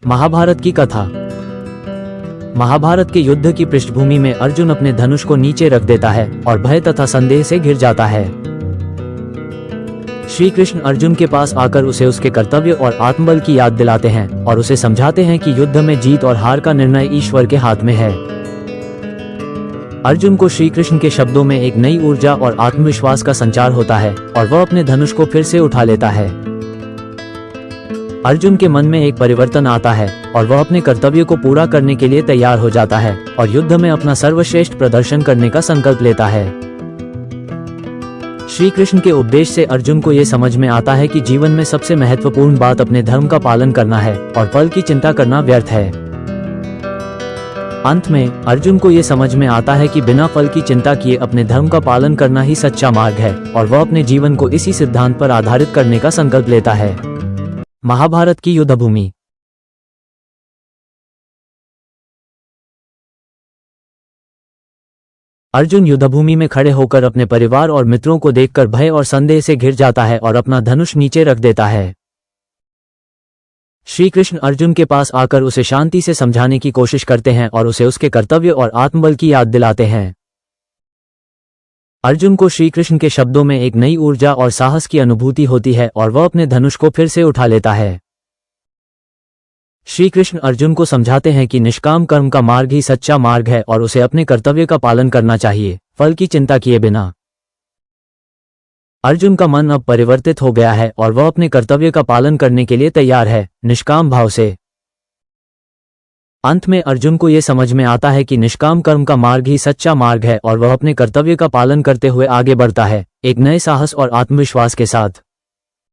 महाभारत की कथा। महाभारत के युद्ध की पृष्ठभूमि में अर्जुन अपने धनुष को नीचे रख देता है और भय तथा संदेह से घिर जाता है। श्री कृष्ण अर्जुन के पास आकर उसे उसके कर्तव्य और आत्मबल की याद दिलाते हैं और उसे समझाते हैं कि युद्ध में जीत और हार का निर्णय ईश्वर के हाथ में है। अर्जुन को श्री कृष्ण के शब्दों में एक नई ऊर्जा और आत्मविश्वास का संचार होता है और वह अपने धनुष को फिर से उठा लेता है। अर्जुन के मन में एक परिवर्तन आता है और वह अपने कर्तव्य को पूरा करने के लिए तैयार हो जाता है और युद्ध में अपना सर्वश्रेष्ठ प्रदर्शन करने का संकल्प लेता है। श्री कृष्ण के उपदेश से अर्जुन को ये समझ में आता है कि जीवन में सबसे महत्वपूर्ण बात अपने धर्म का पालन करना है और फल की चिंता करना व्यर्थ है। अंत में अर्जुन को ये समझ में आता है कि बिना फल की चिंता किए अपने धर्म का पालन करना ही सच्चा मार्ग है और वह अपने जीवन को इसी सिद्धांत पर आधारित करने का संकल्प लेता है। महाभारत की युद्धभूमि। अर्जुन युद्धभूमि में खड़े होकर अपने परिवार और मित्रों को देखकर भय और संदेह से घिर जाता है और अपना धनुष नीचे रख देता है। श्री कृष्ण अर्जुन के पास आकर उसे शांति से समझाने की कोशिश करते हैं और उसे उसके कर्तव्य और आत्मबल की याद दिलाते हैं। अर्जुन को श्री कृष्ण के शब्दों में एक नई ऊर्जा और साहस की अनुभूति होती है और वह अपने धनुष को फिर से उठा लेता है। श्री कृष्ण अर्जुन को समझाते हैं कि निष्काम कर्म का मार्ग ही सच्चा मार्ग है और उसे अपने कर्तव्य का पालन करना चाहिए, फल की चिंता किए बिना। अर्जुन का मन अब परिवर्तित हो गया है और वह अपने कर्तव्य का पालन करने के लिए तैयार है, निष्काम भाव से। अंत में अर्जुन को यह समझ में आता है कि निष्काम कर्म का मार्ग ही सच्चा मार्ग है और वह अपने कर्तव्य का पालन करते हुए आगे बढ़ता है, एक नए साहस और आत्मविश्वास के साथ।